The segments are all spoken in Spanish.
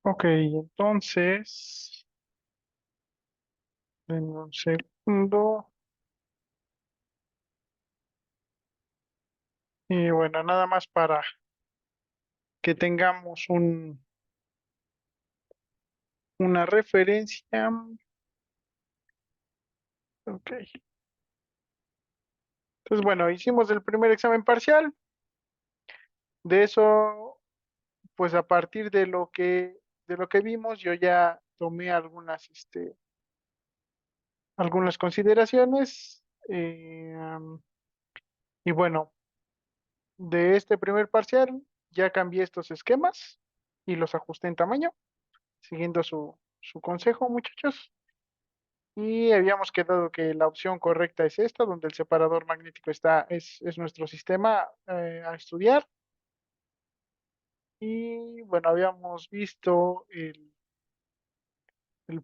Ok, entonces, en un segundo. Y bueno, nada más para que tengamos una referencia. Ok. Entonces, bueno, hicimos el primer examen parcial. De eso, pues a partir de lo que vimos, yo ya tomé algunas consideraciones. Y bueno, de este primer parcial ya cambié estos esquemas y los ajusté en tamaño, siguiendo su consejo, muchachos. Y habíamos quedado que la opción correcta es esta, donde el separador magnético es nuestro sistema a estudiar. Y bueno, habíamos visto el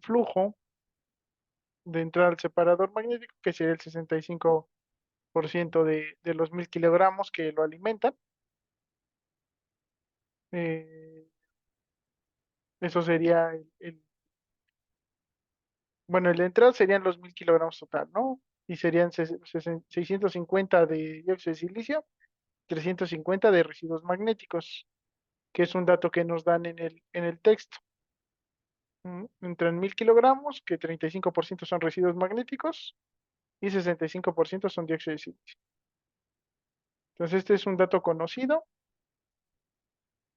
flujo de entrada al separador magnético, que sería el 65% de los 1000 kilogramos que lo alimentan. Eh, Eso sería bueno, el de entrada serían los 1000 kilogramos total, ¿no? Y serían 650 de dióxido de silicio, 350 de residuos magnéticos, que es un dato que nos dan en el texto. Entran 1000 kilogramos, que 35% son residuos magnéticos y 65% son dióxido de silicio. Entonces, este es un dato conocido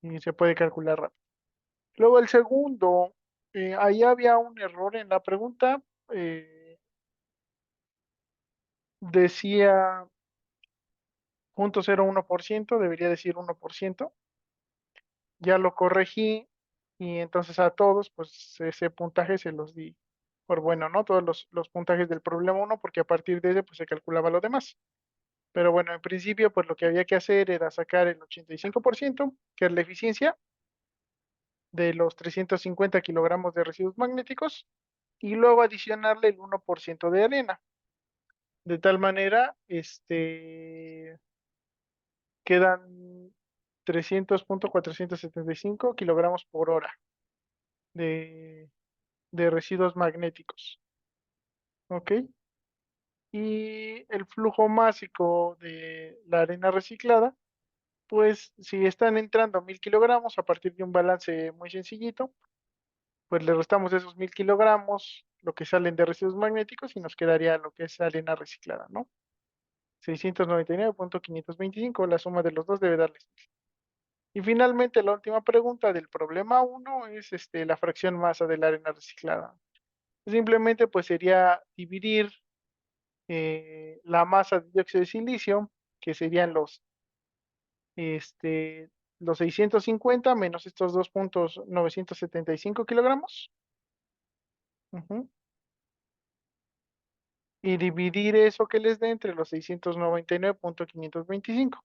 y se puede calcular rápido. Luego, el segundo, ahí había un error en la pregunta. eh, Decía 0.01%, debería decir 1%. Ya lo corregí y entonces a todos, pues ese puntaje se los di por bueno, ¿no? Todos los puntajes del problema uno, porque a partir de ese, pues se calculaba lo demás. Pero bueno, en principio, pues lo que había que hacer era sacar el 85%, que es la eficiencia de los 350 kilogramos de residuos magnéticos, y luego adicionarle el 1% de arena. De tal manera, quedan 300.475 kilogramos por hora de, de residuos magnéticos. ¿Ok? Y el flujo másico de la arena reciclada, pues si están entrando 1000 kilogramos a partir de un balance muy sencillito, pues le restamos esos 1000 kilogramos, lo que salen de residuos magnéticos, y nos quedaría lo que es arena reciclada, ¿no? 699.525, la suma de los dos debe darles. Y finalmente, la última pregunta del problema uno es la fracción masa de la arena reciclada. Simplemente pues sería dividir la masa de dióxido de silicio, que serían los 650 menos estos 2.975 kilogramos. Ujú. Y dividir eso que les dé entre los 699.525.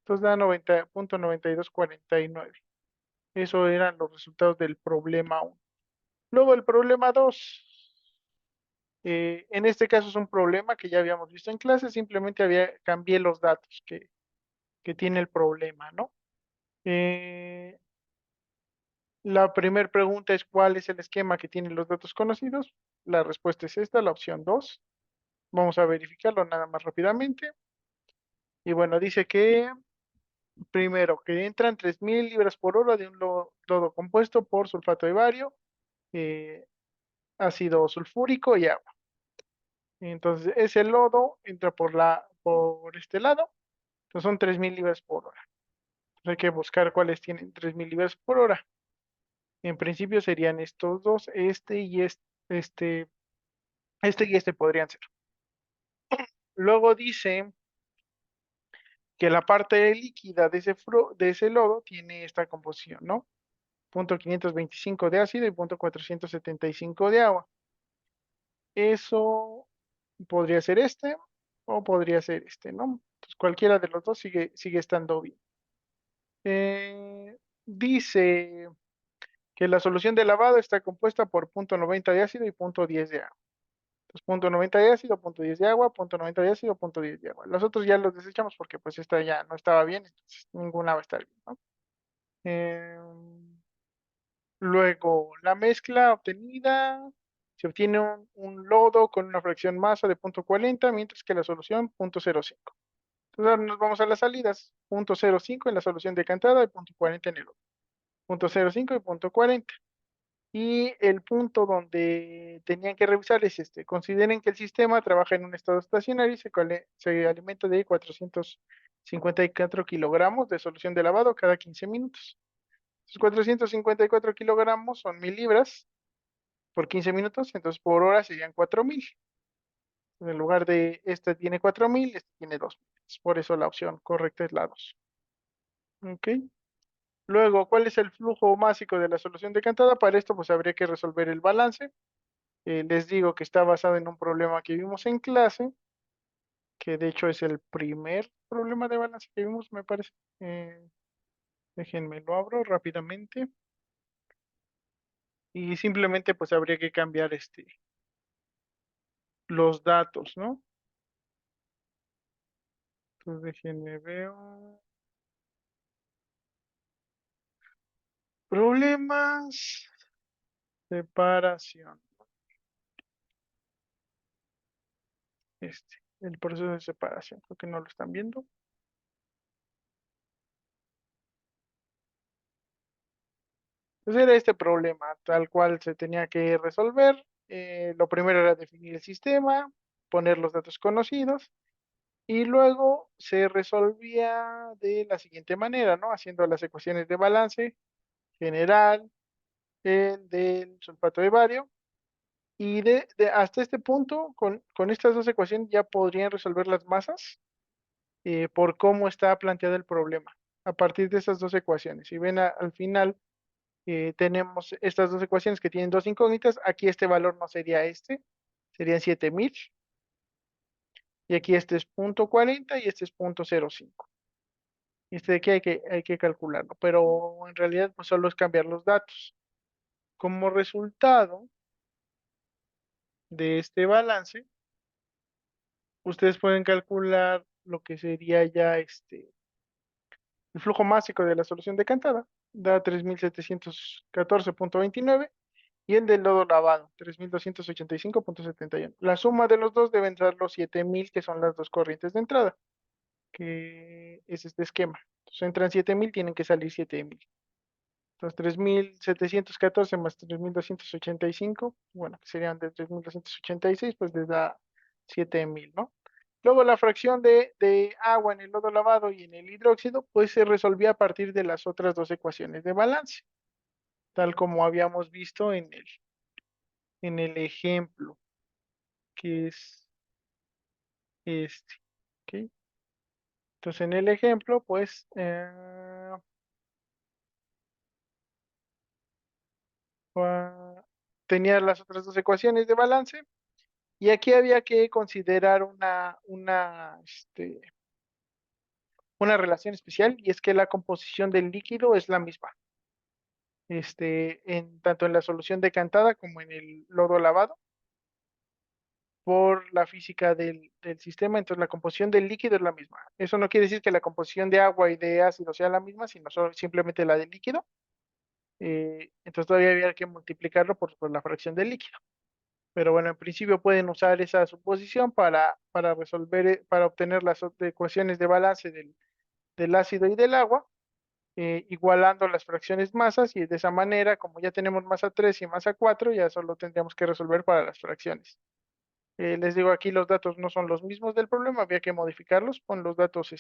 Entonces da 90.9249. Eso eran los resultados del problema uno. Luego el problema 2. En este caso es un problema que ya habíamos visto en clase, simplemente cambié los datos que tiene el problema, ¿no? Eh, la primera pregunta es: ¿cuál es el esquema que tiene los datos conocidos? La respuesta es esta, la opción 2. Vamos a verificarlo nada más rápidamente. Y bueno, dice que primero que entran 3000 libras por hora de un lodo compuesto por sulfato de bario, eh, ácido sulfúrico y agua. Entonces, ese lodo entra por este lado. Entonces, son 3000 libras por hora. Entonces, hay que buscar cuáles tienen 3000 libras por hora. En principio serían estos dos, este, y este podrían ser. Luego dice que la parte líquida de ese lodo tiene esta composición, ¿no? 0.525 de ácido y 0.475 de agua. Eso podría ser o podría ser ¿no? Entonces, cualquiera de los dos sigue estando bien. Dice que la solución de lavado está compuesta por 0.90 de ácido y 0.10 de agua. Entonces, 0.90 de ácido, 0.10 de agua, 0.90 de ácido, 0.10 de agua. Los otros ya los desechamos porque pues esta ya no estaba bien, entonces ninguna va a estar bien, ¿no? Eh, Luego, la mezcla obtenida, se obtiene un lodo con una fracción masa de 0,40, mientras que la solución 0,05. Entonces ahora nos vamos a las salidas, 0,05 en la solución decantada y 0,40 en el lodo. 0,05 y 0,40. Y el punto donde tenían que revisar es este. Consideren que el sistema trabaja en un estado estacionario y se alimenta de 454 kilogramos de solución de lavado cada 15 minutos. Esos 454 kilogramos son 1.000 libras por 15 minutos, entonces por hora serían 4.000. En lugar de este tiene 4.000, este tiene 2.000. Por eso la opción correcta es la 2. ¿Ok? Luego, ¿cuál es el flujo másico de la solución decantada? Para esto, pues habría que resolver el balance. Les digo que está basado en un problema que vimos en clase, que de hecho es el primer problema de balance que vimos, me parece. Déjenme lo abro rápidamente. Y simplemente pues habría que cambiar los datos, ¿no? Entonces déjenme veo. Problemas, separación. El proceso de separación, creo que no lo están viendo. Entonces era este problema, tal cual se tenía que resolver. Lo primero era definir el sistema, poner los datos conocidos y luego se resolvía de la siguiente manera, ¿no? Haciendo las ecuaciones de balance general, el del sulfato de bario. Y hasta este punto, con estas dos ecuaciones ya podrían resolver las masas por cómo está planteado el problema. A partir de esas dos ecuaciones. Si ven al final, tenemos estas dos ecuaciones que tienen dos incógnitas. Aquí este valor no sería este, serían 7.000. Y aquí este es 0,40 y este es 0,05. Este de aquí hay que calcularlo, pero en realidad pues solo es cambiar los datos. Como resultado de este balance, ustedes pueden calcular lo que sería ya el flujo másico de la solución decantada, da 3.714,29 y el del lodo lavado, 3.285,71. La suma de los dos deben dar los 7.000, que son las dos corrientes de entrada, que es este esquema. Entonces entran 7.000, tienen que salir 7.000. Entonces 3.714 más 3.285, bueno, que serían de 3.286, pues les da 7.000, ¿no? Luego la fracción de agua en el lodo lavado y en el hidróxido, pues se resolvía a partir de las otras dos ecuaciones de balance, tal como habíamos visto en el ejemplo, que es este. ¿Ok? Entonces en el ejemplo, pues ah, tenía las otras dos ecuaciones de balance y aquí había que considerar una relación especial y es que la composición del líquido es la misma. Tanto en la solución decantada como en el lodo lavado, por la física del sistema, entonces la composición del líquido es la misma. Eso no quiere decir que la composición de agua y de ácido sea la misma, sino simplemente la del líquido. Entonces todavía había que multiplicarlo por la fracción del líquido. Pero bueno, en principio pueden usar esa suposición para resolver, para obtener las ecuaciones de balance del ácido y del agua, igualando las fracciones masas y de esa manera, como ya tenemos masa 3 y masa 4, ya solo tendríamos que resolver para las fracciones. Les digo, aquí los datos no son los mismos del problema, había que modificarlos con los datos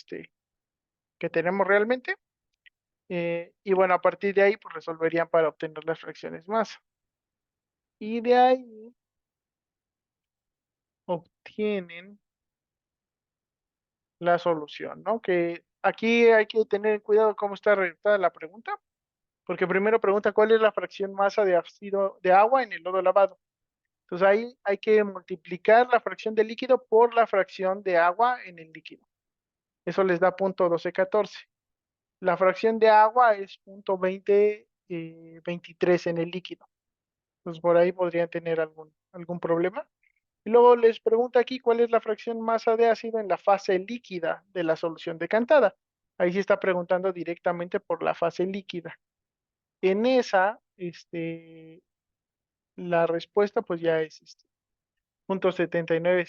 que tenemos realmente. Y bueno, a partir de ahí, pues resolverían para obtener las fracciones masa. Y de ahí obtienen la solución, ¿no? Que aquí hay que tener cuidado cómo está redactada la pregunta, porque primero pregunta cuál es la fracción masa de ácido de agua en el lodo lavado. Entonces ahí hay que multiplicar la fracción de líquido por la fracción de agua en el líquido. Eso les da 0,1214. La fracción de agua es 0,2023 en el líquido. Pues por ahí podrían tener algún problema. Y luego les pregunta aquí cuál es la fracción masa de ácido en la fase líquida de la solución decantada. Ahí sí está preguntando directamente por la fase líquida. En esa, la respuesta pues ya es punto 79,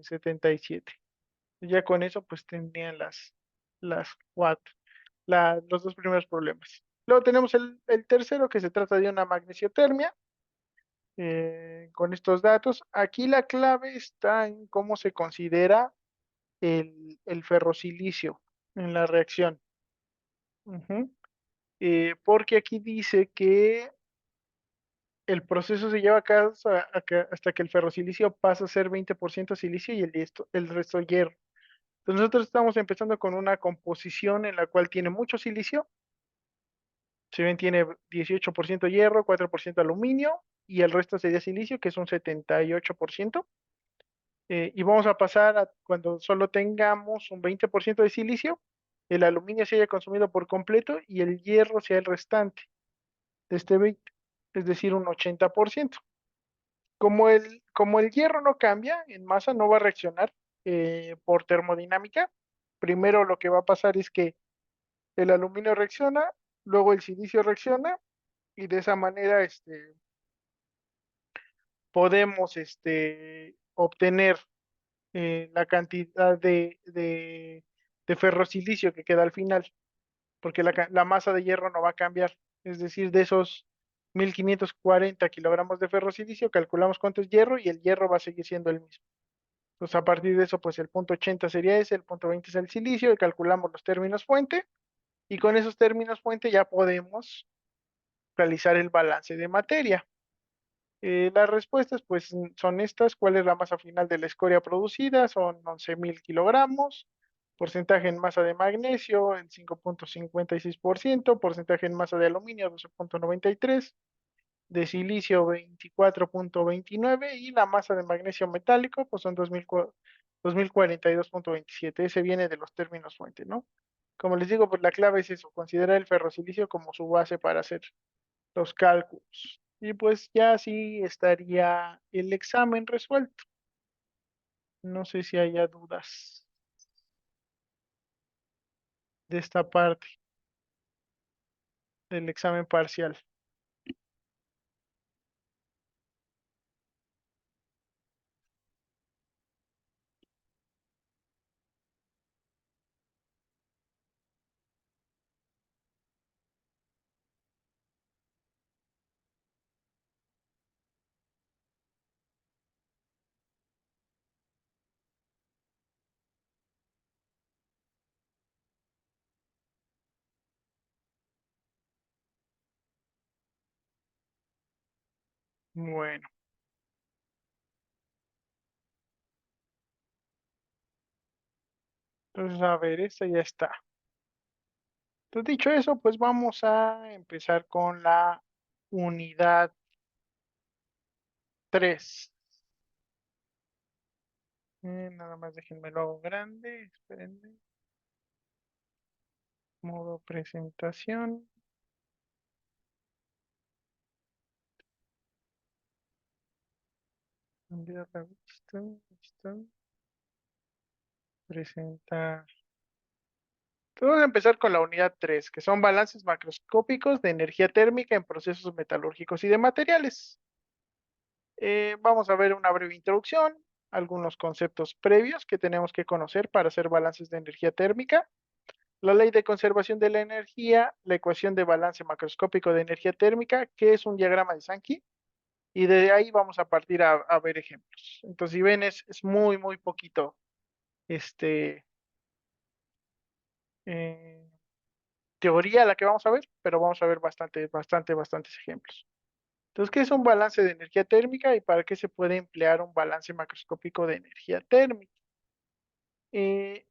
77. Ya con eso pues tendrían las cuatro, los dos primeros problemas. Luego tenemos el tercero que se trata de una magnesiotermia. Con estos datos, aquí la clave está en cómo se considera el ferrosilicio en la reacción. Ujú. Porque aquí dice que el proceso se lleva a cabo hasta que el ferrosilicio pasa a ser 20% silicio y el resto hierro. Entonces nosotros estamos empezando con una composición en la cual tiene mucho silicio, si ven tiene 18% hierro, 4% aluminio y el resto sería silicio, que es un 78%. Y vamos a pasar a cuando solo tengamos un 20% de silicio, el aluminio se haya consumido por completo y el hierro sea el restante de este 20, es decir, un 80%. Como el hierro no cambia en masa, no va a reaccionar por termodinámica. Primero lo que va a pasar es que el aluminio reacciona, luego el silicio reacciona y de esa manera podemos obtener la cantidad de ferrosilicio que queda al final, porque la masa de hierro no va a cambiar. Es decir, de esos 1540 kilogramos de ferrosilicio, calculamos cuánto es hierro y el hierro va a seguir siendo el mismo. Entonces, a partir de eso, pues el punto 80 sería ese, el punto 20 es el silicio, y calculamos los términos fuente, y con esos términos fuente ya podemos realizar el balance de materia. Las respuestas, pues, son estas. ¿Cuál es la masa final de la escoria producida? Son 11.000 kilogramos. Porcentaje en masa de magnesio, el 5,56%. Porcentaje en masa de aluminio, 12,93%. De silicio, 24,29%. Y la masa de magnesio metálico, pues son 2.042,27. Ese viene de los términos fuente, ¿no? Como les digo, pues la clave es eso, considerar el ferrosilicio como su base para hacer los cálculos. Y pues ya así estaría el examen resuelto. No sé si haya dudas de esta parte del examen parcial. Bueno, entonces a ver, esta ya está. Entonces dicho eso, pues vamos a empezar con la unidad 3. Nada más déjenme lo hago grande, espérenme. Modo presentación. Enviar la vista, listo, presentar. Vamos a empezar con la unidad 3, que son balances macroscópicos de energía térmica en procesos metalúrgicos y de materiales. Vamos a ver una breve introducción, algunos conceptos previos que tenemos que conocer para hacer balances de energía térmica, la ley de conservación de la energía, la ecuación de balance macroscópico de energía térmica, que es un diagrama de Sankey, y de ahí vamos a partir a ver ejemplos. Entonces, si ven, es muy, muy poquito este, eh, teoría la que vamos a ver, pero vamos a ver bastantes ejemplos. Entonces, ¿qué es un balance de energía térmica y para qué se puede emplear un balance macroscópico de energía térmica? Eh,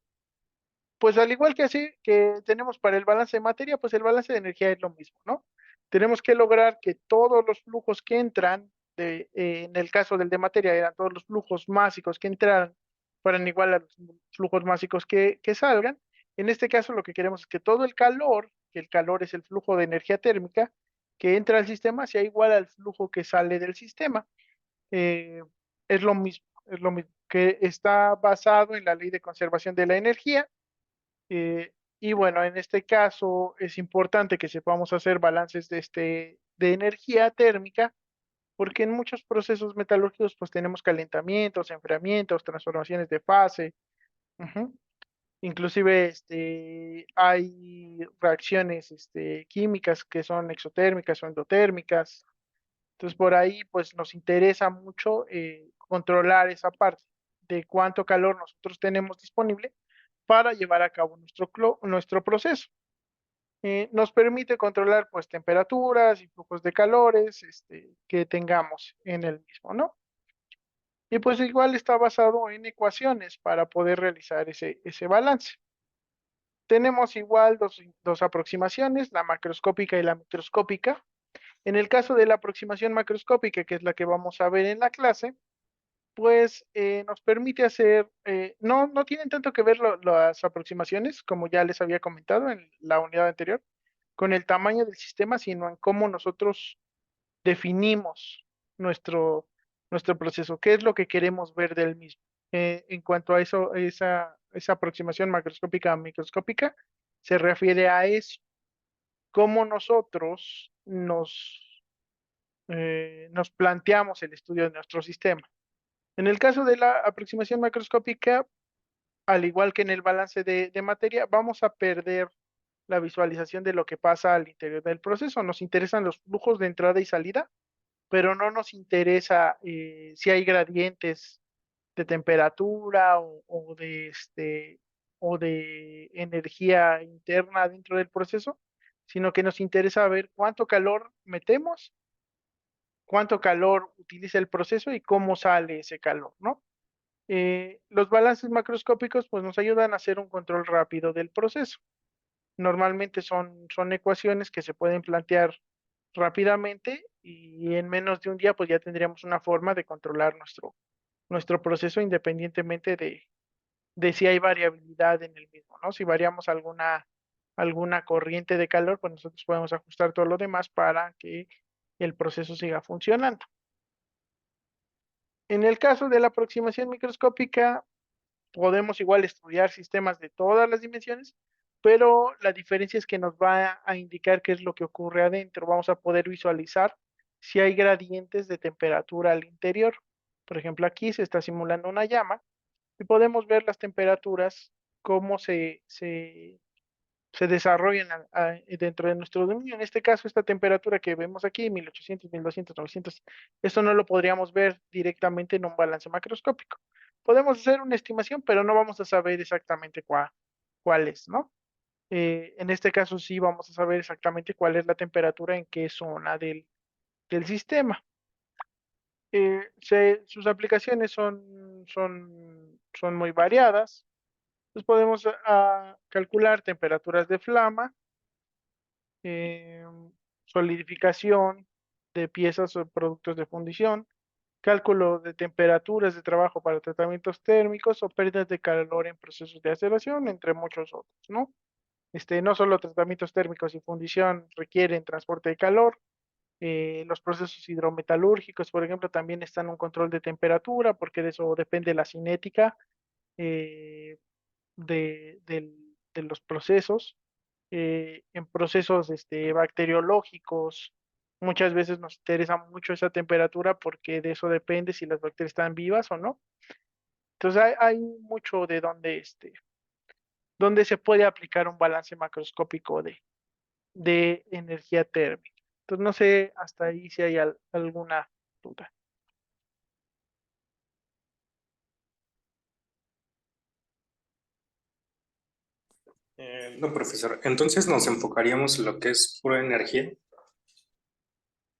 pues al igual que así que tenemos para el balance de materia, pues el balance de energía es lo mismo, ¿no? Tenemos que lograr que todos los flujos que entran, en el caso del de materia, eran todos los flujos másicos que entraran, fueran igual a los flujos másicos que salgan. En este caso, lo que queremos es que todo el calor, que el calor es el flujo de energía térmica, que entra al sistema, sea igual al flujo que sale del sistema. Eh, es lo mismo, que está basado en la ley de conservación de la energía. Y bueno, en este caso es importante que sepamos hacer balances de energía térmica, porque en muchos procesos metalúrgicos pues tenemos calentamientos, enfriamientos, transformaciones de fase. Ujú. Inclusive hay reacciones químicas que son exotérmicas o endotérmicas. Entonces por ahí pues nos interesa mucho controlar esa parte de cuánto calor nosotros tenemos disponible para llevar a cabo nuestro proceso. Nos permite controlar pues temperaturas y flujos de calores que tengamos en el mismo, ¿no? Y pues igual está basado en ecuaciones para poder realizar ese balance. Tenemos igual dos aproximaciones, la macroscópica y la microscópica. En el caso de la aproximación macroscópica, que es la que vamos a ver en la clase, pues nos permite hacer, no tienen tanto que ver las aproximaciones, como ya les había comentado en la unidad anterior, con el tamaño del sistema, sino en cómo nosotros definimos nuestro, nuestro proceso, qué es lo que queremos ver del mismo. En cuanto a eso, esa aproximación macroscópica a microscópica, se refiere a eso, cómo nosotros nos planteamos el estudio de nuestro sistema. En el caso de la aproximación macroscópica, al igual que en el balance de materia, vamos a perder la visualización de lo que pasa al interior del proceso. Nos interesan los flujos de entrada y salida, pero no nos interesa si hay gradientes de temperatura o de energía interna dentro del proceso, sino que nos interesa ver cuánto calor metemos, cuánto calor utiliza el proceso y cómo sale ese calor, ¿no? Los balances macroscópicos pues nos ayudan a hacer un control rápido del proceso. Normalmente son ecuaciones que se pueden plantear rápidamente y en menos de un día pues ya tendríamos una forma de controlar nuestro proceso independientemente de si hay variabilidad en el mismo, ¿no? Si variamos alguna corriente de calor, pues nosotros podemos ajustar todo lo demás para que el proceso siga funcionando. En el caso de la aproximación microscópica, podemos igual estudiar sistemas de todas las dimensiones, pero la diferencia es que nos va a indicar qué es lo que ocurre adentro. Vamos a poder visualizar si hay gradientes de temperatura al interior. Por ejemplo, aquí se está simulando una llama y podemos ver las temperaturas, cómo se desarrollan dentro de nuestro dominio. En este caso, esta temperatura que vemos aquí, 1800, 1200, 900, esto no lo podríamos ver directamente en un balance macroscópico. Podemos hacer una estimación, pero no vamos a saber exactamente cuál es, ¿no? En este caso sí vamos a saber exactamente cuál es la temperatura en qué zona del sistema. Sus aplicaciones son muy variadas. Entonces podemos calcular temperaturas de flama, eh, solidificación de piezas o productos de fundición, cálculo de temperaturas de trabajo para tratamientos térmicos o pérdidas de calor en procesos de aceleración, entre muchos otros, ¿no? No solo tratamientos térmicos y fundición requieren transporte de calor, los procesos hidrometalúrgicos, por ejemplo, también están en un control de temperatura, porque de eso depende la cinética eh, de los procesos. En procesos bacteriológicos, muchas veces nos interesa mucho esa temperatura porque de eso depende si las bacterias están vivas o no. Entonces hay mucho de donde se puede aplicar un balance macroscópico de energía térmica. Entonces no sé hasta ahí si hay alguna duda. No, profesor. Entonces nos enfocaríamos en lo que es pura energía.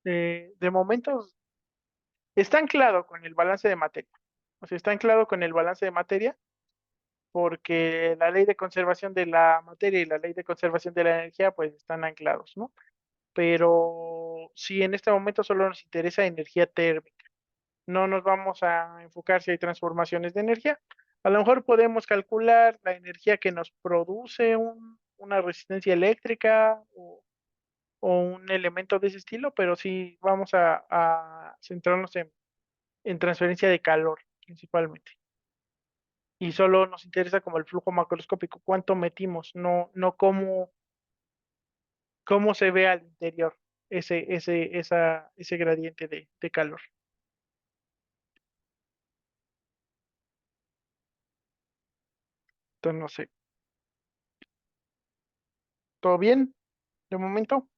De momento está anclado con el balance de materia. O sea, está anclado con el balance de materia porque la ley de conservación de la materia y la ley de conservación de la energía pues están anclados, ¿no? Pero sí, en este momento solo nos interesa energía térmica. No nos vamos a enfocar si hay transformaciones de energía. A lo mejor podemos calcular la energía que nos produce una resistencia eléctrica o un elemento de ese estilo, pero sí vamos a centrarnos en transferencia de calor principalmente. Y solo nos interesa como el flujo macroscópico, cuánto metimos, no cómo se ve al interior. ese gradiente de calor. Entonces, no sé, ¿todo bien de momento?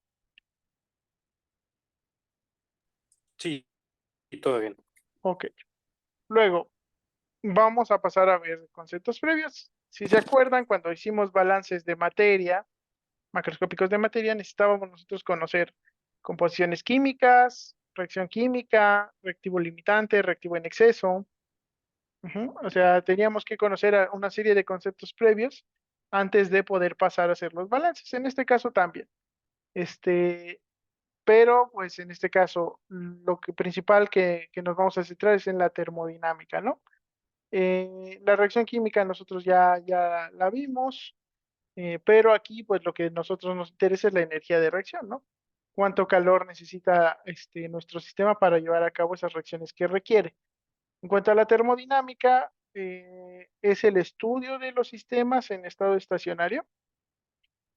Sí, y todo bien. Ok. Luego, vamos a pasar a ver conceptos previos. Si se acuerdan, cuando hicimos balances de materia, macroscópicos de materia, necesitábamos nosotros conocer composiciones químicas, reacción química, reactivo limitante, reactivo en exceso. Ujú. O sea, teníamos que conocer una serie de conceptos previos antes de poder pasar a hacer los balances. En este caso también. Este, pero pues en este caso lo que principal que nos vamos a centrar es en la termodinámica, ¿no? La reacción química nosotros ya la vimos, pero aquí pues lo que nosotros nos interesa es la energía de reacción, ¿no? Cuánto calor necesita nuestro sistema para llevar a cabo esas reacciones que requiere. En cuanto a la termodinámica, es el estudio de los sistemas en estado estacionario,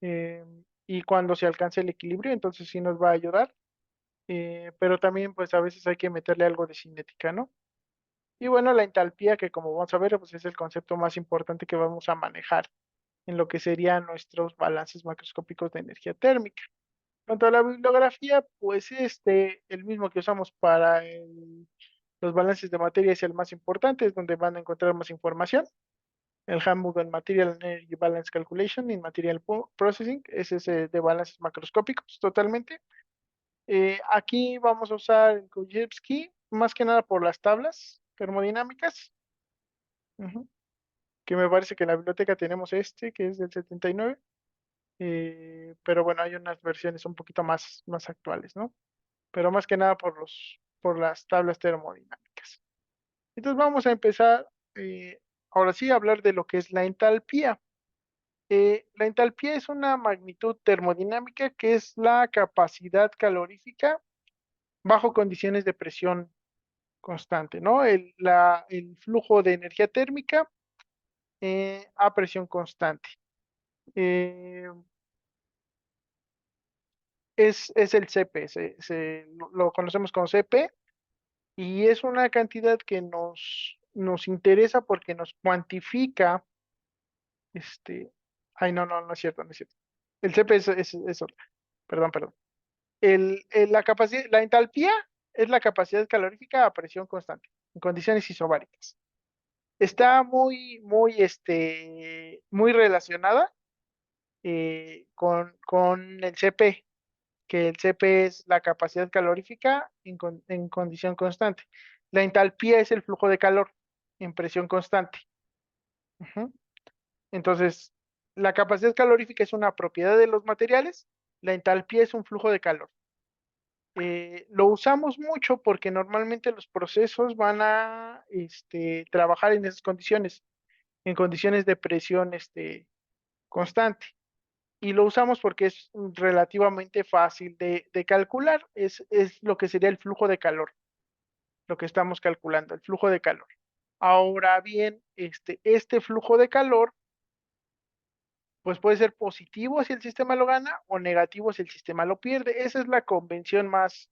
eh, y cuando se alcance el equilibrio, entonces sí nos va a ayudar, pero también pues a veces hay que meterle algo de cinética, ¿no? Y bueno, la entalpía, que como vamos a ver, pues es el concepto más importante que vamos a manejar en lo que serían nuestros balances macroscópicos de energía térmica. En cuanto a la bibliografía, pues el mismo que usamos para los balances de materia es el más importante, es donde van a encontrar más información. El Handbook en Material Energy Balance Calculation y Material Processing, ese es de balances macroscópicos totalmente. Aquí vamos a usar el Krzyzewski, más que nada por las tablas termodinámicas. Ujú. Que me parece que en la biblioteca tenemos que es del 79, pero bueno, hay unas versiones un poquito más actuales, ¿no? Pero más que nada por las tablas termodinámicas. Entonces vamos a empezar, ahora sí, a hablar de lo que es la entalpía. La entalpía es una magnitud termodinámica que es la capacidad calorífica bajo condiciones de presión constante, ¿no? El flujo de energía térmica a presión constante. Eh, es el CP, lo conocemos como CP, y es una cantidad que nos interesa porque nos cuantifica, este, ay, no es cierto, no es cierto. El CP es otra, perdón. La capacidad, la entalpía es la capacidad calorífica a presión constante, en condiciones isobáricas. Está muy relacionada con el CP, que el CP es la capacidad calorífica en condición constante. La entalpía es el flujo de calor en presión constante. Ujú. Entonces, la capacidad calorífica es una propiedad de los materiales, la entalpía es un flujo de calor. Lo usamos mucho porque normalmente los procesos van a trabajar en esas condiciones, en condiciones de presión constante. Y lo usamos porque es relativamente fácil de calcular. Es lo que sería el flujo de calor, lo que estamos calculando, el flujo de calor. Ahora bien, este flujo de calor, pues puede ser positivo si el sistema lo gana o negativo si el sistema lo pierde. Esa es la convención más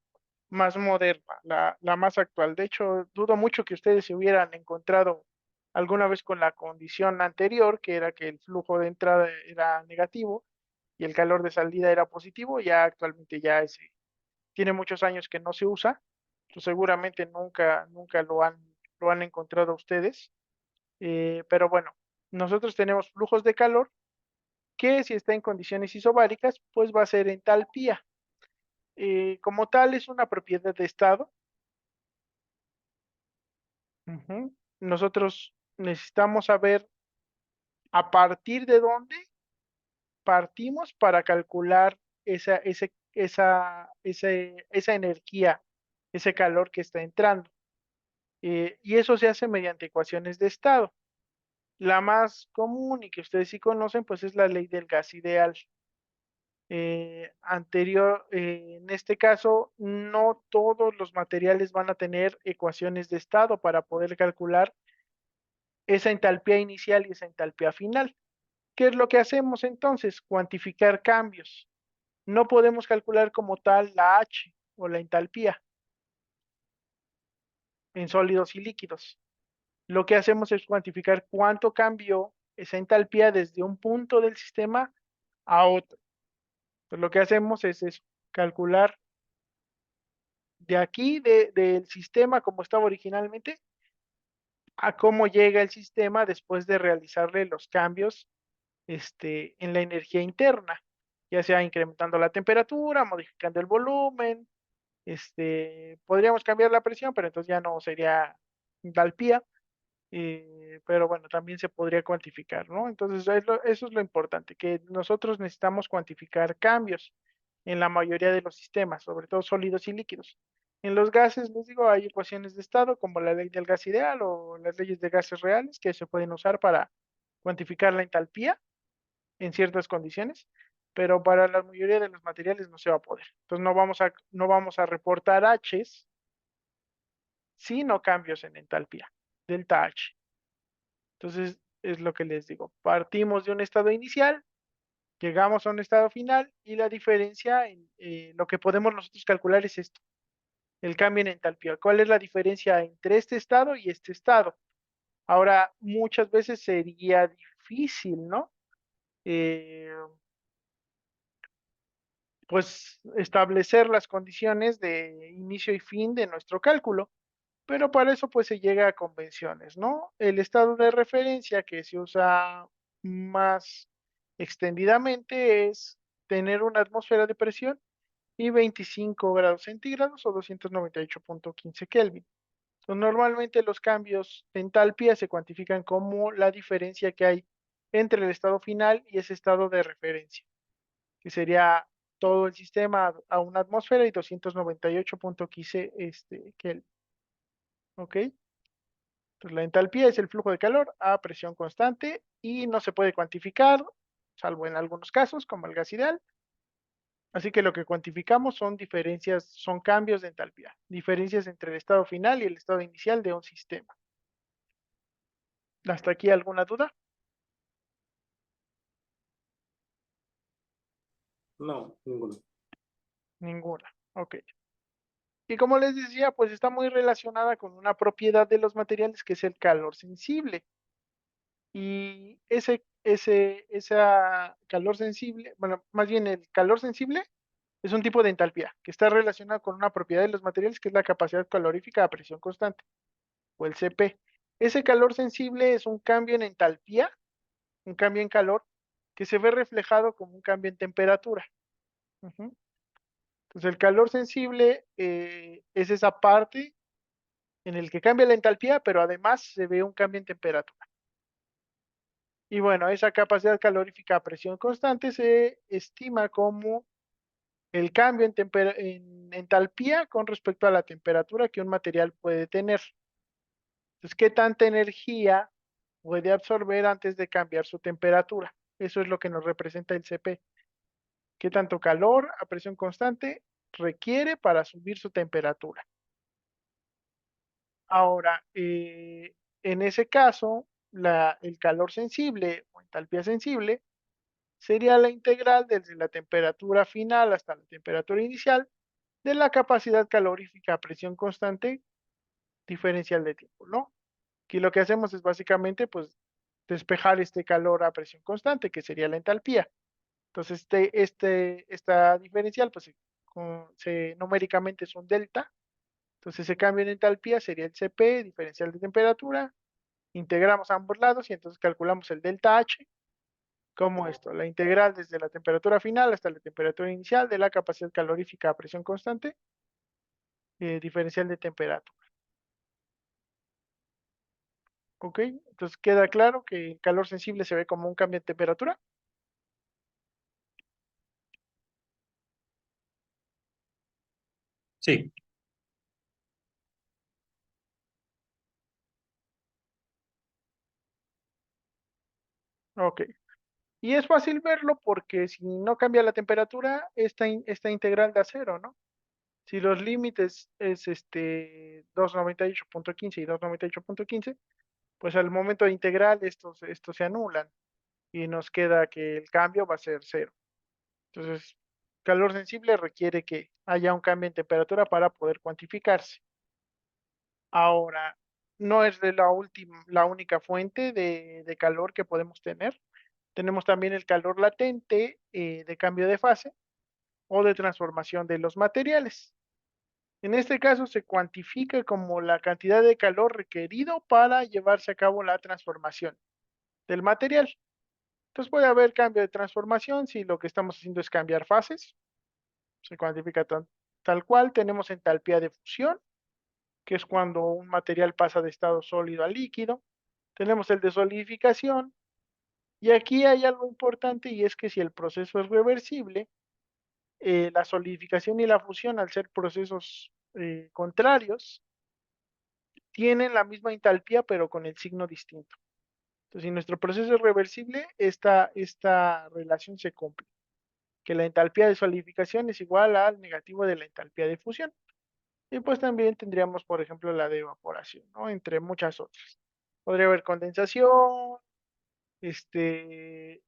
moderna, la más actual. De hecho, dudo mucho que ustedes se hubieran encontrado alguna vez con la condición anterior, que era que el flujo de entrada era negativo y el calor de salida era positivo. Ya actualmente ya tiene muchos años que no se usa. Pues seguramente nunca lo han encontrado ustedes. Pero bueno, nosotros tenemos flujos de calor que si está en condiciones isobáricas, pues va a ser entalpía. Como tal, es una propiedad de estado. Ujú. Nosotros necesitamos saber a partir de dónde partimos para calcular esa energía, ese calor que está entrando. Y eso se hace mediante ecuaciones de estado. La más común y que ustedes sí conocen, pues es la ley del gas ideal. En este caso, no todos los materiales van a tener ecuaciones de estado para poder calcular esa entalpía inicial y esa entalpía final. ¿Qué es lo que hacemos entonces? Cuantificar cambios. no podemos calcular como tal la H o la entalpía en sólidos y líquidos. Lo que hacemos es cuantificar cuánto cambió esa entalpía desde un punto del sistema a otro. Entonces, lo que hacemos es eso, calcular de aquí, del sistema como estaba originalmente, a cómo llega el sistema después de realizarle los cambios en la energía interna, ya sea incrementando la temperatura, modificando el volumen, podríamos cambiar la presión, pero entonces ya no sería entalpía, pero bueno, también se podría cuantificar, ¿no? Entonces, eso es lo importante, que nosotros necesitamos cuantificar cambios en la mayoría de los sistemas, sobre todo sólidos y líquidos. En los gases, les digo, hay ecuaciones de estado como la ley del gas ideal o las leyes de gases reales que se pueden usar para cuantificar la entalpía en ciertas condiciones, pero para la mayoría de los materiales no se va a poder. Entonces no vamos a reportar H's, sino cambios en entalpía, delta H. Entonces, es lo que les digo. Partimos de un estado inicial, llegamos a un estado final y la diferencia, lo que podemos nosotros calcular es esto, el cambio en entalpía. ¿Cuál es la diferencia entre este estado y este estado? Ahora, muchas veces sería difícil, ¿no? Eh, pues establecer las condiciones de inicio y fin de nuestro cálculo, pero para eso pues se llega a convenciones, ¿no? El estado de referencia que se usa más extendidamente es tener una atmósfera de presión y 25 grados centígrados o 298.15 Kelvin. Entonces, normalmente los cambios de entalpía se cuantifican como la diferencia que hay entre el estado final y ese estado de referencia, que sería todo el sistema a una atmósfera y 298.15 Kelvin. ¿Ok? Entonces, la entalpía es el flujo de calor a presión constante y no se puede cuantificar, salvo en algunos casos, como el gas ideal. Así que lo que cuantificamos son diferencias, son cambios de entalpía, diferencias entre el estado final y el estado inicial de un sistema. ¿Hasta aquí alguna duda? No, ninguno. Ninguna. Ok. Y como les decía, pues está muy relacionada con una propiedad de los materiales que es el calor sensible. Y esa calor sensible, bueno, más bien el calor sensible es un tipo de entalpía que está relacionado con una propiedad de los materiales que es la capacidad calorífica a presión constante, o el CP. Ese calor sensible es un cambio en entalpía, un cambio en calor, que se ve reflejado como un cambio en temperatura. Ujú. Entonces, el calor sensible es esa parte en el que cambia la entalpía, pero además se ve un cambio en temperatura. Y bueno, esa capacidad calorífica a presión constante se estima como el cambio en entalpía con respecto a la temperatura que un material puede tener. Entonces, ¿qué tanta energía puede absorber antes de cambiar su temperatura? Eso es lo que nos representa el CP. ¿Qué tanto calor a presión constante requiere para subir su temperatura? Ahora, en ese caso, el calor sensible o entalpía sensible sería la integral desde la temperatura final hasta la temperatura inicial de la capacidad calorífica a presión constante diferencial de tiempo, ¿no? Aquí lo que hacemos es básicamente, pues, despejar este calor a presión constante, que sería la entalpía. Entonces, esta diferencial, pues, numéricamente es un delta. Entonces, ese cambio en entalpía sería el CP, diferencial de temperatura. Integramos ambos lados y entonces calculamos el delta H como esto, la integral desde la temperatura final hasta la temperatura inicial de la capacidad calorífica a presión constante, diferencial de temperatura. ¿Ok? Entonces queda claro que el calor sensible se ve como un cambio de temperatura. Sí, Ok. Y es fácil verlo porque si no cambia la temperatura, esta integral da cero, ¿no? Si los límites es 298.15 y 298.15, pues al momento de integral estos se anulan y nos queda que el cambio va a ser cero. Entonces, calor sensible requiere que haya un cambio en temperatura para poder cuantificarse. Ahora, no es de la única fuente de calor que podemos tener. Tenemos también el calor latente de cambio de fase o de transformación de los materiales. En este caso se cuantifica como la cantidad de calor requerido para llevarse a cabo la transformación del material. Entonces puede haber cambio de transformación si lo que estamos haciendo es cambiar fases. Se cuantifica tal cual. Tenemos entalpía de fusión, que es cuando un material pasa de estado sólido a líquido. Tenemos el de solidificación. Y aquí hay algo importante y es que si el proceso es reversible, la solidificación y la fusión, al ser procesos contrarios, tienen la misma entalpía pero con el signo distinto. Entonces, si nuestro proceso es reversible, esta relación se cumple, que la entalpía de solidificación es igual al negativo de la entalpía de fusión. Y pues también tendríamos, por ejemplo, la de evaporación, ¿no? Entre muchas otras. Podría haber condensación, este,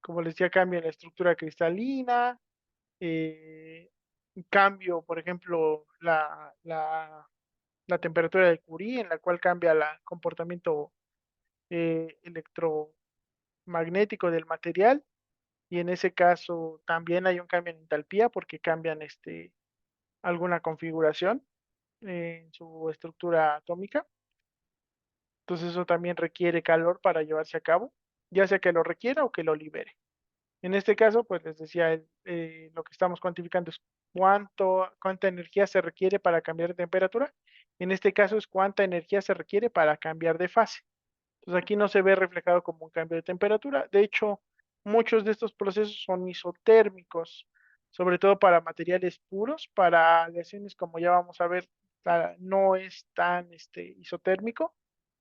como les decía, cambio en la estructura cristalina, cambio, por ejemplo, la temperatura del Curie, en la cual cambia el comportamiento electromagnético del material, y en ese caso también hay un cambio en entalpía porque cambian alguna configuración en su estructura atómica. Entonces eso también requiere calor para llevarse a cabo, ya sea que lo requiera o que lo libere. En este caso, pues les decía, lo que estamos cuantificando es cuánta energía se requiere para cambiar de temperatura. En este caso es cuánta energía se requiere para cambiar de fase. Entonces aquí no se ve reflejado como un cambio de temperatura. De hecho, muchos de estos procesos son isotérmicos, sobre todo para materiales puros. Para aleaciones, como ya vamos a ver, no es tan isotérmico,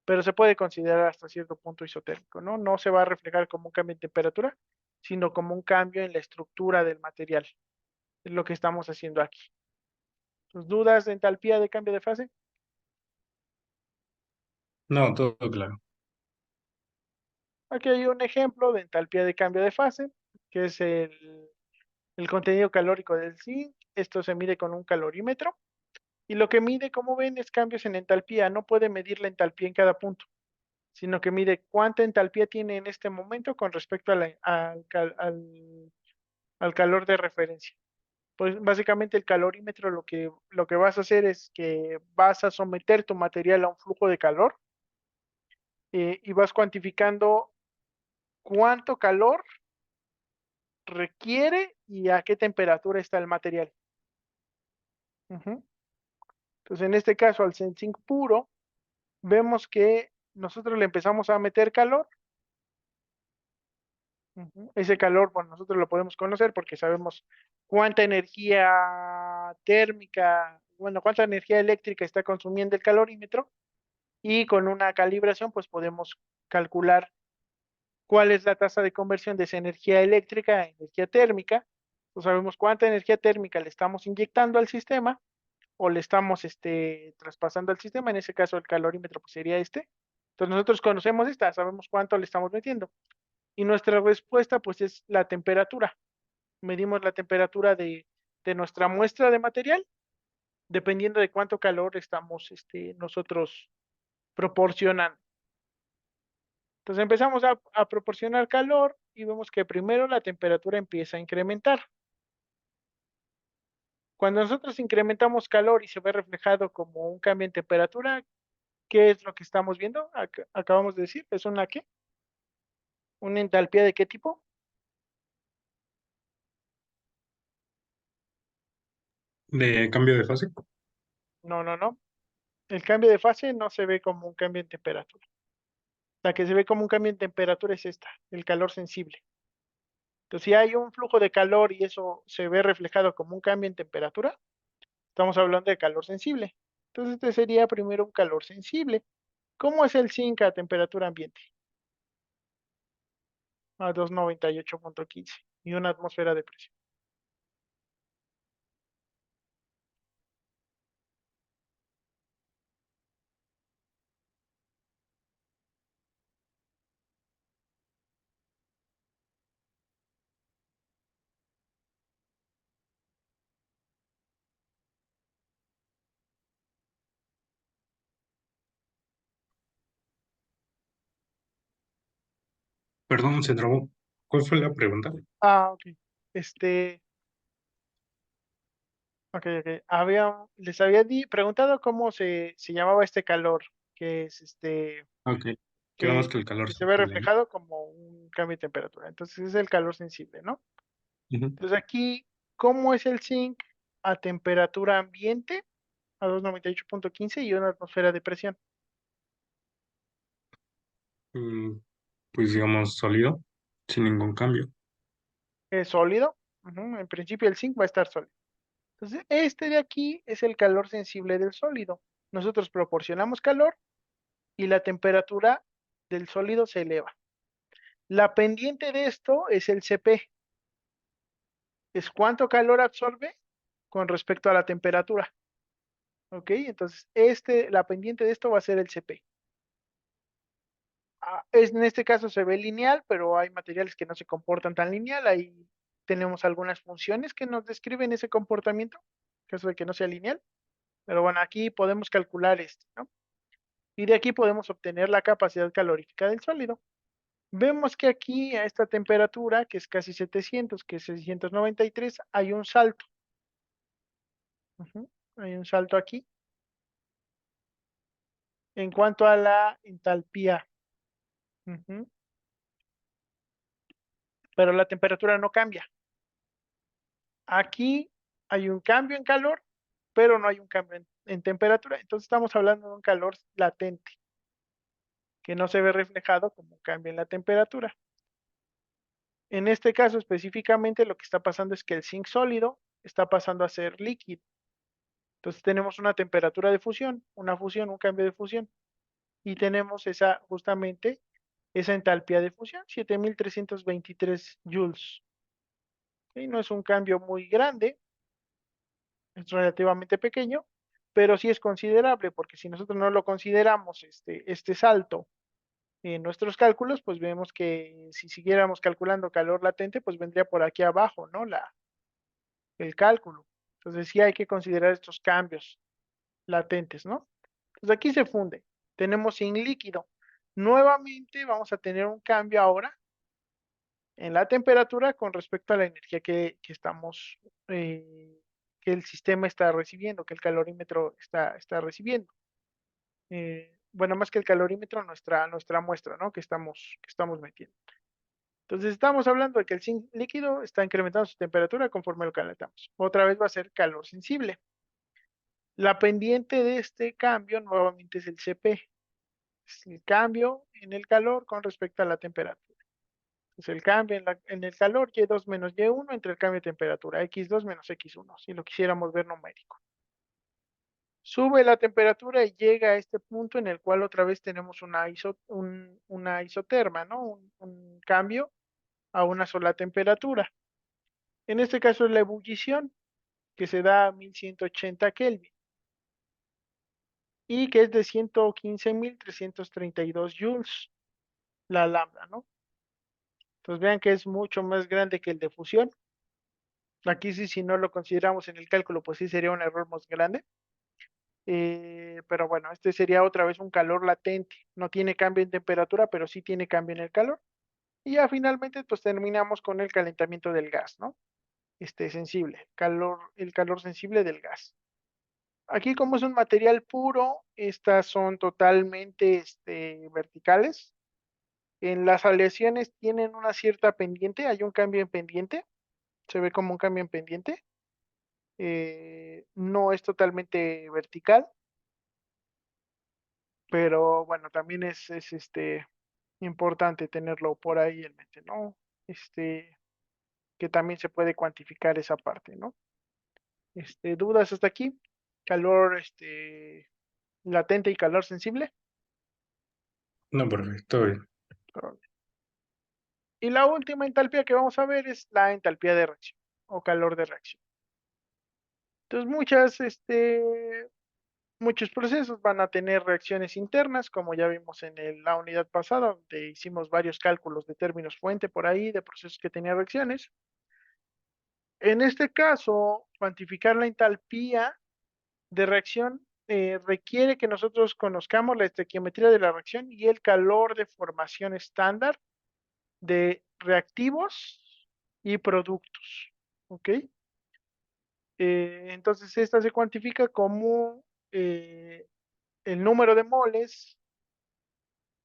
pero se puede considerar hasta cierto punto isotérmico, ¿no? No se va a reflejar como un cambio de temperatura, sino como un cambio en la estructura del material. Es lo que estamos haciendo aquí. ¿Tus dudas de entalpía de cambio de fase? No, todo claro. Aquí hay un ejemplo de entalpía de cambio de fase, que es el contenido calórico del zinc. Esto se mide con un calorímetro. Y lo que mide, como ven, es cambios en entalpía. No puede medir la entalpía en cada punto, sino que mide cuánta entalpía tiene en este momento con respecto a al calor de referencia. Pues básicamente el calorímetro lo que vas a hacer es que vas a someter tu material a un flujo de calor y vas cuantificando cuánto calor requiere y a qué temperatura está el material. Ujú. Entonces, en este caso, al zinc puro, vemos que nosotros le empezamos a meter calor. Ujú. Ese calor, bueno, nosotros lo podemos conocer porque sabemos cuánta energía térmica, bueno, cuánta energía eléctrica está consumiendo el calorímetro y con una calibración, pues podemos calcular cuál es la tasa de conversión de esa energía eléctrica a energía térmica. Pues sabemos cuánta energía térmica le estamos inyectando al sistema o le estamos traspasando al sistema. En ese caso, el calorímetro pues, sería este. Entonces nosotros conocemos esta, sabemos cuánto le estamos metiendo. Y nuestra respuesta pues es la temperatura. Medimos la temperatura de nuestra muestra de material, dependiendo de cuánto calor estamos nosotros proporcionando. Entonces empezamos a proporcionar calor y vemos que primero la temperatura empieza a incrementar. Cuando nosotros incrementamos calor y se ve reflejado como un cambio en temperatura, ¿qué es lo que estamos viendo? Acabamos de decir, ¿es una qué? ¿Una entalpía de qué tipo? ¿De cambio de fase? No, no, no. El cambio de fase no se ve como un cambio en temperatura. La que se ve como un cambio en temperatura es esta, el calor sensible. Entonces, si hay un flujo de calor y eso se ve reflejado como un cambio en temperatura, estamos hablando de calor sensible. Entonces, este sería primero un calor sensible. ¿Cómo es el zinc a temperatura ambiente? A 298.15 y una atmósfera de presión. Perdón, se trabó. ¿Cuál fue la pregunta? Ok. Este, les había preguntado cómo se llamaba este calor, que es Ok, quedamos que, que el calor que se ve sensible, ¿no? reflejado como un cambio de temperatura. Entonces es el calor sensible, ¿no? Ujú. Entonces aquí, ¿cómo es el zinc a temperatura ambiente? A 298.15 y una atmósfera de presión. Mm, Pues digamos sólido, sin ningún cambio. Es sólido. Ujú, en principio el zinc va a estar sólido. Entonces, este de aquí es el calor sensible del sólido. Nosotros proporcionamos calor y la temperatura del sólido se eleva. La pendiente de esto es el CP, es cuánto calor absorbe con respecto a la temperatura. ¿Ok? Entonces, la pendiente de esto va a ser el CP. En este caso se ve lineal, pero hay materiales que no se comportan tan lineal. Ahí tenemos algunas funciones que nos describen ese comportamiento, en caso de que no sea lineal. Pero bueno, aquí podemos calcular esto, ¿no? Y de aquí podemos obtener la capacidad calorífica del sólido. Vemos que aquí a esta temperatura, que es casi 700, que es 693, hay un salto. Ujú, hay un salto aquí. En cuanto a la entalpía, ujú, pero la temperatura no cambia. Aquí hay un cambio en calor, pero no hay un cambio en temperatura. Entonces estamos hablando de un calor latente, que no se ve reflejado como un cambio en la temperatura. En este caso específicamente lo que está pasando es que el zinc sólido está pasando a ser líquido. Entonces tenemos una temperatura de fusión, una fusión, un cambio de fusión. Y tenemos justamente esa entalpía de fusión, 7323 joules. ¿Ok? No es un cambio muy grande, es relativamente pequeño, pero sí es considerable, porque si nosotros no lo consideramos este salto en nuestros cálculos, pues vemos que si siguiéramos calculando calor latente, pues vendría por aquí abajo, ¿no? El cálculo. Entonces sí hay que considerar estos cambios latentes, ¿no? Entonces aquí se funde. Tenemos sin líquido. Nuevamente vamos a tener un cambio ahora en la temperatura con respecto a la energía que estamos, que el sistema está recibiendo, que el calorímetro está recibiendo. Bueno, más que el calorímetro, nuestra muestra, ¿no? Que estamos metiendo. Entonces estamos hablando de que el zinc líquido está incrementando su temperatura conforme lo calentamos. Otra vez va a ser calor sensible. La pendiente de este cambio nuevamente es el CP, es el cambio en el calor con respecto a la temperatura. Es el cambio en el calor, Y2 menos Y1 entre el cambio de temperatura, X2 menos X1, si lo quisiéramos ver numérico. Sube la temperatura y llega a este punto en el cual otra vez tenemos una isoterma, ¿no? Un cambio a una sola temperatura. En este caso es la ebullición, que se da a 1180 Kelvin y que es de 115.332 joules la lambda, ¿no? Entonces vean que es mucho más grande que el de fusión. Aquí sí, si no lo consideramos en el cálculo, pues sí sería un error más grande. Pero bueno, este sería otra vez un calor latente. No tiene cambio en temperatura, pero sí tiene cambio en el calor. Y ya finalmente, pues terminamos con el calentamiento del gas, ¿no? Sensible, el calor sensible del gas. Aquí, como es un material puro, estas son totalmente verticales. En las aleaciones tienen una cierta pendiente, hay un cambio en pendiente, se ve como un cambio en pendiente. No es totalmente vertical, pero bueno, también es importante tenerlo por ahí en mente, ¿no? Que también se puede cuantificar esa parte, ¿no? ¿Dudas hasta aquí? Calor, latente y calor sensible. No, perfecto. Y la última entalpía que vamos a ver es la entalpía de reacción o calor de reacción. Entonces, muchos procesos van a tener reacciones internas, como ya vimos en la unidad pasada, donde hicimos varios cálculos de términos fuente por ahí, de procesos que tenían reacciones. En este caso, cuantificar la entalpía de reacción requiere que nosotros conozcamos la estequiometría de la reacción y el calor de formación estándar de reactivos y productos. ¿Ok? Entonces, esta se cuantifica como el número de moles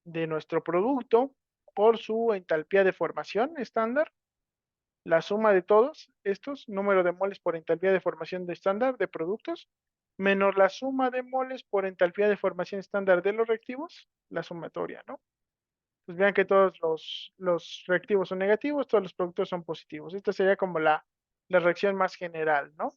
de nuestro producto por su entalpía de formación estándar, la suma de todos estos, número de moles por entalpía de formación de estándar de productos, menos la suma de moles por entalpía de formación estándar de los reactivos, la sumatoria, ¿no? Pues vean que todos los reactivos son negativos, todos los productos son positivos. Esta sería como la reacción más general, ¿no?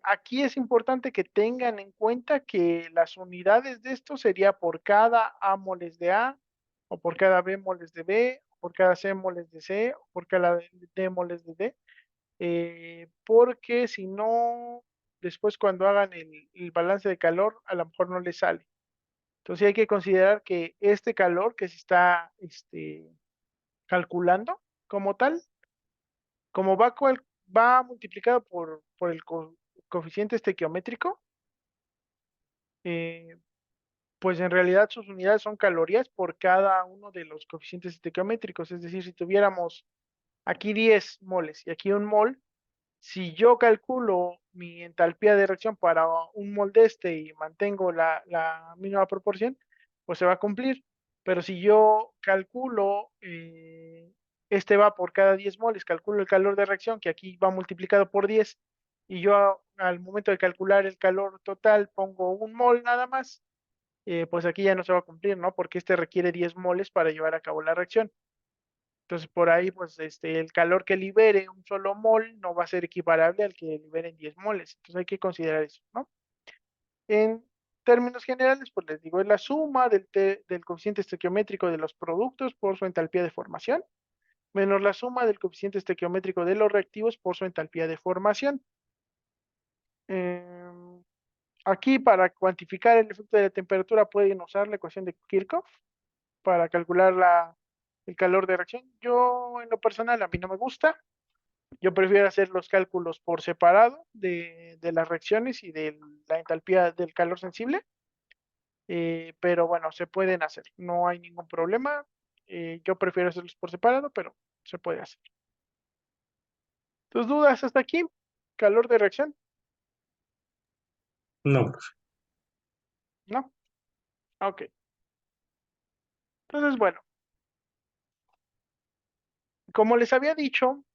Aquí es importante que tengan en cuenta que las unidades de esto sería por cada A moles de A, o por cada B moles de B, o por cada C moles de C, o por cada D moles de D, porque si no, después cuando hagan el balance de calor, a lo mejor no les sale. Entonces hay que considerar que este calor que se está calculando como tal, como va multiplicado por el coeficiente estequiométrico, eh, pues en realidad sus unidades son calorías por cada uno de los coeficientes estequiométricos. Es decir, si tuviéramos aquí 10 moles y aquí un mol, si yo calculo mi entalpía de reacción para un mol de este y mantengo la misma proporción, pues se va a cumplir. Pero si yo calculo, este va por cada 10 moles, calculo el calor de reacción, que aquí va multiplicado por 10, y yo al momento de calcular el calor total pongo un mol nada más, pues aquí ya no se va a cumplir, ¿no? Porque este requiere 10 moles para llevar a cabo la reacción. Entonces, por ahí, pues, el calor que libere un solo mol no va a ser equiparable al que liberen 10 moles. Entonces, hay que considerar eso, ¿no? En términos generales, pues les digo, es la suma del coeficiente estequiométrico de los productos por su entalpía de formación, menos la suma del coeficiente estequiométrico de los reactivos por su entalpía de formación. Em, Aquí, para cuantificar el efecto de la temperatura, pueden usar la ecuación de Kirchhoff para calcular el calor de reacción. Yo, en lo personal, a mí no me gusta. Yo prefiero hacer los cálculos por separado de las reacciones y de la entalpía del calor sensible, pero bueno, se pueden hacer, no hay ningún problema. Yo prefiero hacerlos por separado, pero se puede hacer. ¿Tus dudas hasta aquí? ¿Calor de reacción? No, profe. ¿No? Ok. Entonces, bueno, como les había dicho,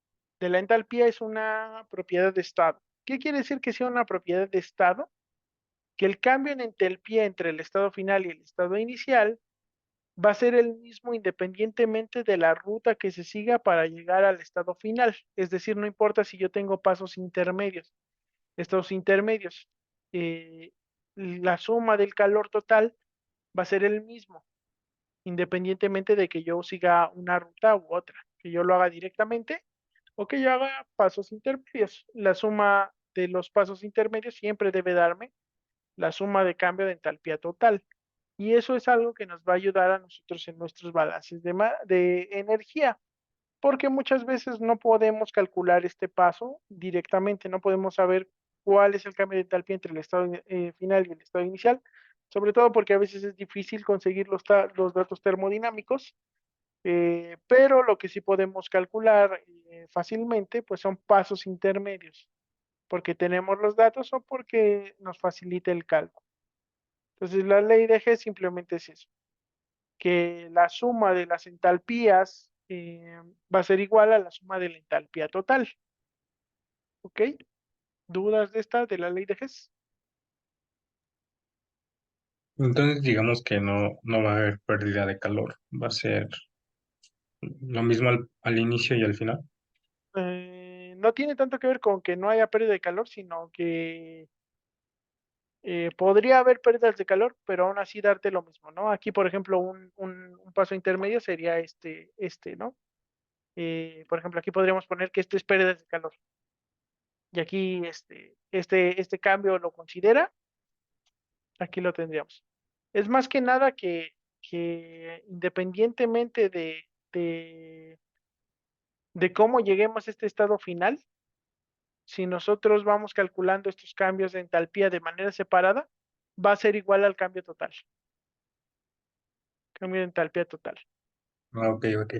de la entalpía es una propiedad de estado. ¿Qué quiere decir que sea una propiedad de estado? Que el cambio en entalpía entre el estado final y el estado inicial va a ser el mismo independientemente de la ruta que se siga para llegar al estado final. Es decir, no importa si yo tengo pasos intermedios, estados intermedios, la suma del calor total va a ser el mismo, independientemente de que yo siga una ruta u otra, que yo lo haga directamente o que yo haga pasos intermedios. La suma de los pasos intermedios siempre debe darme la suma de cambio de entalpía total. Y eso es algo que nos va a ayudar a nosotros en nuestros balances de energía, porque muchas veces no podemos calcular este paso directamente, no podemos saber cuál es el cambio de entalpía entre el estado final y el estado inicial, sobre todo porque a veces es difícil conseguir los datos termodinámicos, pero lo que sí podemos calcular fácilmente, pues son pasos intermedios, porque tenemos los datos o porque nos facilita el cálculo. Entonces, la ley de G simplemente es eso, que la suma de las entalpías va a ser igual a la suma de la entalpía total. ¿Ok? ¿Dudas de esta, de la ley de Hess? Entonces digamos que no va a haber pérdida de calor, va a ser lo mismo al inicio y al final. No tiene tanto que ver con que no haya pérdida de calor, sino que podría haber pérdidas de calor, pero aún así darte lo mismo, ¿no? Aquí, por ejemplo, un paso intermedio sería ¿no? Por ejemplo, aquí podríamos poner que esto es pérdidas de calor. Y aquí este cambio lo considera, aquí lo tendríamos. Es más que nada que independientemente de cómo lleguemos a este estado final, si nosotros vamos calculando estos cambios de entalpía de manera separada, va a ser igual al cambio total, cambio de entalpía total. Ah, ok, ok.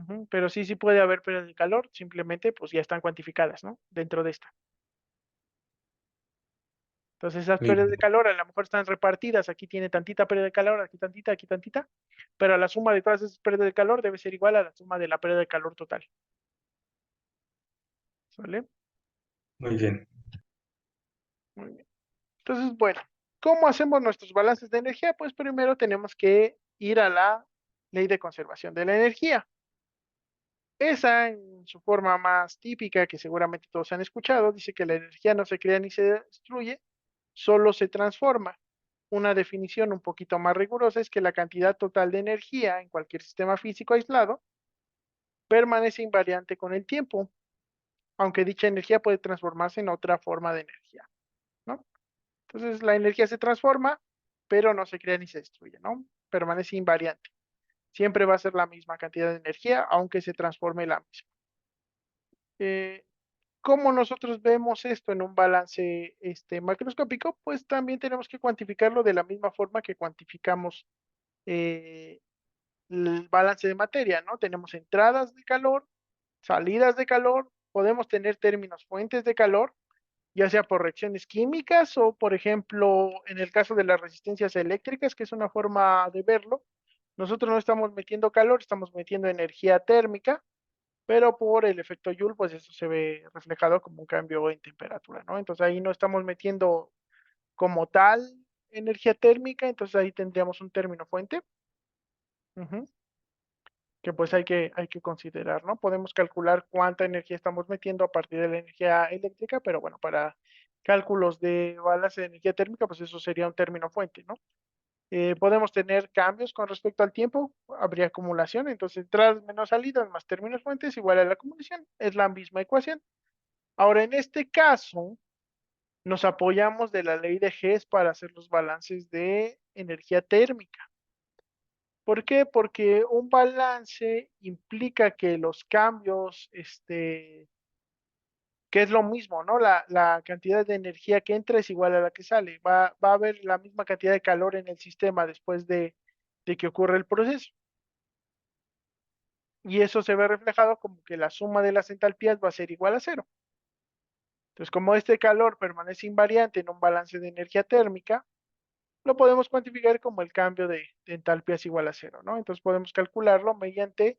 Ujú, pero sí, sí puede haber pérdidas de calor, simplemente pues ya están cuantificadas, ¿no? Dentro de esta. Entonces esas Muy pérdidas de bien, calor a lo mejor están repartidas, aquí tiene tantita pérdida de calor, aquí tantita, pero la suma de todas esas pérdidas de calor debe ser igual a la suma de la pérdida de calor total, ¿sale? muy bien. Muy bien. Entonces, bueno, ¿cómo hacemos nuestros balances de energía? Pues primero tenemos que ir a la ley de conservación de la energía. Esa, en su forma más típica, que seguramente todos han escuchado, dice que la energía no se crea ni se destruye, solo se transforma. Una definición un poquito más rigurosa es que la cantidad total de energía en cualquier sistema físico aislado permanece invariante con el tiempo, aunque dicha energía puede transformarse en otra forma de energía, ¿no? Entonces la energía se transforma, pero no se crea ni se destruye, ¿no? Permanece invariante. Siempre va a ser la misma cantidad de energía, aunque se transforme la misma. Eh, ¿Cómo nosotros vemos esto en un balance macroscópico? Pues también tenemos que cuantificarlo de la misma forma que cuantificamos eh, el balance de materia, ¿no? Tenemos entradas de calor, salidas de calor, podemos tener términos fuentes de calor, ya sea por reacciones químicas o, por ejemplo, en el caso de las resistencias eléctricas, que es una forma de verlo, nosotros no estamos metiendo calor, estamos metiendo energía térmica, pero por el efecto Joule, pues eso se ve reflejado como un cambio en temperatura, ¿no? Entonces ahí no estamos metiendo como tal energía térmica, entonces ahí tendríamos un término fuente. Ujú, que pues hay que considerar, ¿no? Podemos calcular cuánta energía estamos metiendo a partir de la energía eléctrica, pero bueno, para cálculos de balance de energía térmica, pues eso sería un término fuente, ¿no? Podemos tener cambios con respecto al tiempo, habría acumulación, entonces entradas menos salidas más términos fuentes igual a la acumulación, es la misma ecuación. Ahora, en este caso, nos apoyamos de la ley de Hess para hacer los balances de energía térmica. ¿Por qué? Porque un balance implica que los cambios, que es lo mismo, ¿no? La cantidad de energía que entra es igual a la que sale. Va a haber la misma cantidad de calor en el sistema después de que ocurre el proceso. Y eso se ve reflejado como que la suma de las entalpías va a ser igual a cero. Entonces, como este calor permanece invariante en un balance de energía térmica, lo podemos cuantificar como el cambio de entalpías igual a cero, ¿no? Entonces podemos calcularlo mediante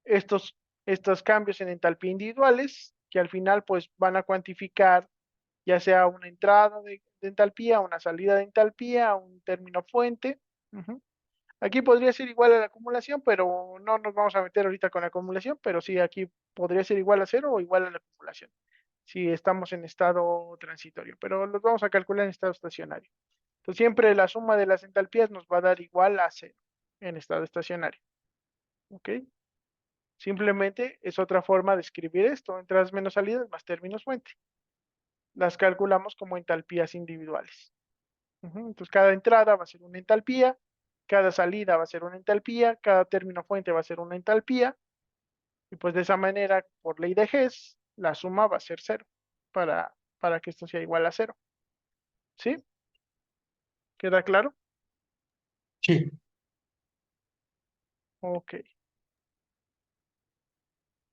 estos, estos cambios en entalpía individuales, que al final pues van a cuantificar ya sea una entrada de entalpía, una salida de entalpía, un término fuente. Ujú. Aquí podría ser igual a la acumulación, pero no nos vamos a meter ahorita con la acumulación, pero sí aquí podría ser igual a cero o igual a la acumulación, si estamos en estado transitorio, pero los vamos a calcular en estado estacionario. Entonces siempre la suma de las entalpías nos va a dar igual a cero en estado estacionario. ¿Ok? Simplemente es otra forma de escribir esto, entradas menos salidas más términos fuente. Las calculamos como entalpías individuales. Ujú, entonces cada entrada va a ser una entalpía, cada salida va a ser una entalpía, cada término fuente va a ser una entalpía, y pues de esa manera, por ley de Hess, la suma va a ser cero para que esto sea igual a cero. ¿Sí? ¿Queda claro? Sí, Ok.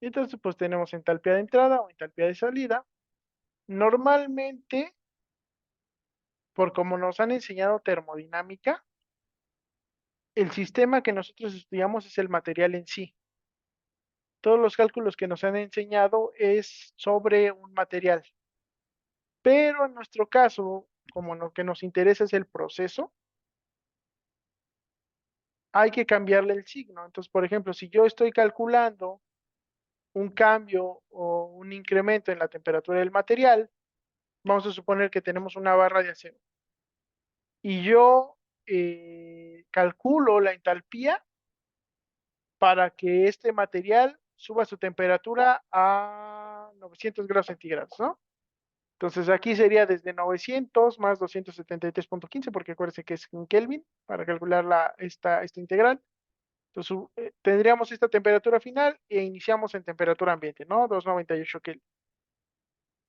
Entonces, pues tenemos entalpía de entrada o entalpía de salida. Normalmente, por como nos han enseñado termodinámica, el sistema que nosotros estudiamos es el material en sí. Todos los cálculos que nos han enseñado es sobre un material. Pero en nuestro caso, como lo que nos interesa es el proceso, hay que cambiarle el signo. Entonces, por ejemplo, si yo estoy calculando un cambio o un incremento en la temperatura del material, vamos a suponer que tenemos una barra de acero. Y yo calculo la entalpía para que este material suba su temperatura a 900 grados centígrados, ¿no? Entonces aquí sería desde 900 más 273.15, porque acuérdense que es en Kelvin, para calcular esta integral. Entonces tendríamos esta temperatura final e iniciamos en temperatura ambiente, ¿no? 298 Kelvin.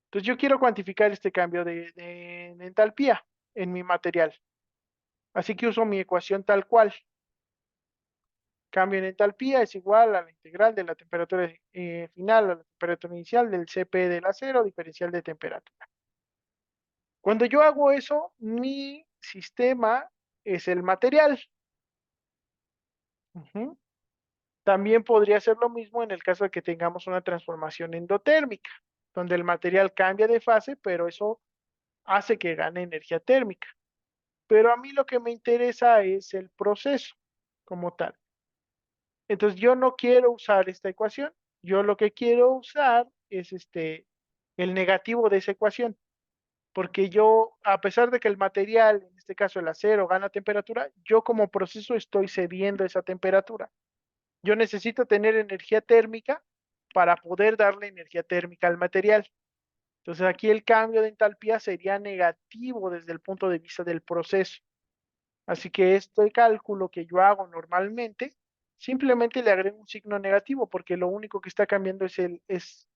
Entonces yo quiero cuantificar este cambio de entalpía en mi material. Así que uso mi ecuación tal cual. cambio en entalpía es igual a la integral de la temperatura final a la temperatura inicial del Cp del acero diferencial de temperatura. Cuando yo hago eso, mi sistema es el material. Ujú. También podría ser lo mismo en el caso de que tengamos una transformación endotérmica, donde el material cambia de fase, pero eso hace que gane energía térmica. Pero a mí lo que me interesa es el proceso como tal. Entonces yo no quiero usar esta ecuación, yo lo que quiero usar es el negativo de esa ecuación, porque yo, a pesar de que el material, en este caso el acero, gana temperatura, yo como proceso estoy cediendo esa temperatura. Yo necesito tener energía térmica para poder darle energía térmica al material. Entonces aquí el cambio de entalpía sería negativo desde el punto de vista del proceso. Así que este cálculo que yo hago normalmente, simplemente le agrego un signo negativo porque lo único que está cambiando es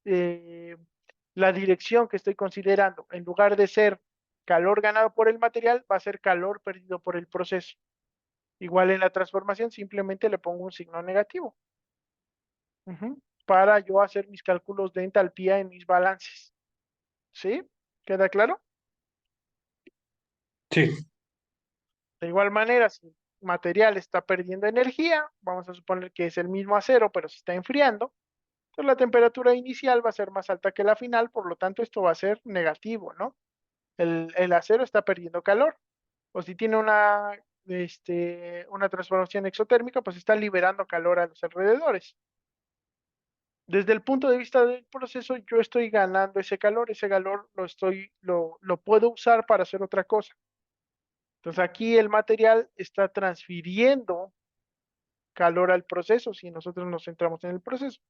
la dirección que estoy considerando. En lugar de ser calor ganado por el material, va a ser calor perdido por el proceso. Igual en la transformación, simplemente le pongo un signo negativo. Ujú, para yo hacer mis cálculos de entalpía en mis balances. ¿Sí? ¿Queda claro? Sí, De igual manera, si el material está perdiendo energía, vamos a suponer que es el mismo acero, pero se está enfriando, entonces la temperatura inicial va a ser más alta que la final, por lo tanto esto va a ser negativo, ¿no? El acero está perdiendo calor, o si tiene una transformación exotérmica, pues está liberando calor a los alrededores. Desde el punto de vista del proceso, yo estoy ganando ese calor lo puedo usar para hacer otra cosa. Entonces aquí el material está transfiriendo calor al proceso si nosotros nos centramos en el proceso.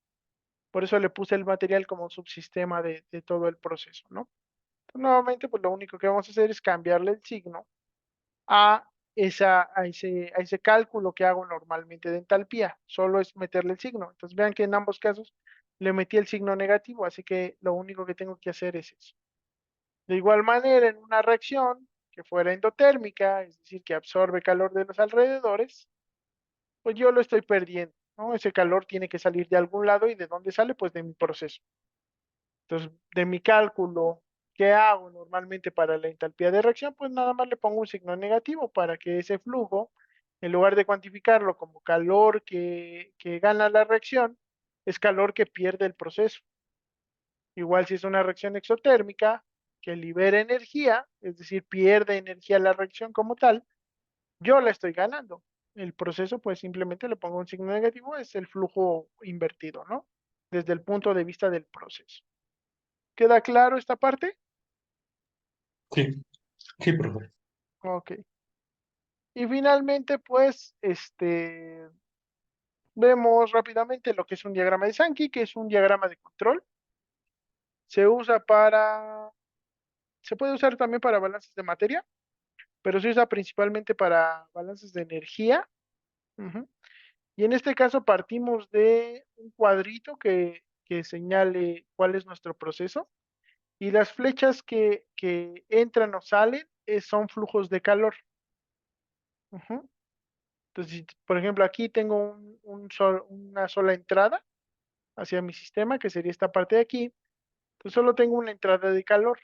Por eso le puse el material como un subsistema de todo el proceso, ¿no? Entonces, nuevamente, pues lo único que vamos a hacer es cambiarle el signo a, a ese cálculo que hago normalmente de entalpía. Solo es meterle el signo. Entonces vean que en ambos casos le metí el signo negativo, así que lo único que tengo que hacer es eso. De igual manera, en una reacción que fuera endotérmica, es decir, que absorbe calor de los alrededores, pues yo lo estoy perdiendo, ¿no? Ese calor tiene que salir de algún lado y de dónde sale, pues de mi proceso. Entonces, de mi cálculo, ¿qué hago normalmente para la entalpía de reacción? Pues nada más le pongo un signo negativo para que ese flujo, en lugar de cuantificarlo como calor que gana la reacción, es calor que pierde el proceso. Igual si es una reacción exotérmica que libera energía, es decir, pierde energía la reacción como tal, yo la estoy ganando. El proceso, pues simplemente le pongo un signo negativo, es el flujo invertido, ¿no? Desde el punto de vista del proceso. ¿Queda claro esta parte? sí, sí, profe. Ok. Y finalmente, pues, vemos rápidamente lo que es un diagrama de Sankey, que es un diagrama de control. Se usa se puede usar también para balances de materia, pero se usa principalmente para balances de energía. Ujú. Y en este caso partimos de un cuadrito que señale cuál es nuestro proceso y las flechas que entran o salen son flujos de calor. Ujú. Entonces, si, por ejemplo, aquí tengo una sola entrada hacia mi sistema, que sería esta parte de aquí, entonces solo tengo una entrada de calor,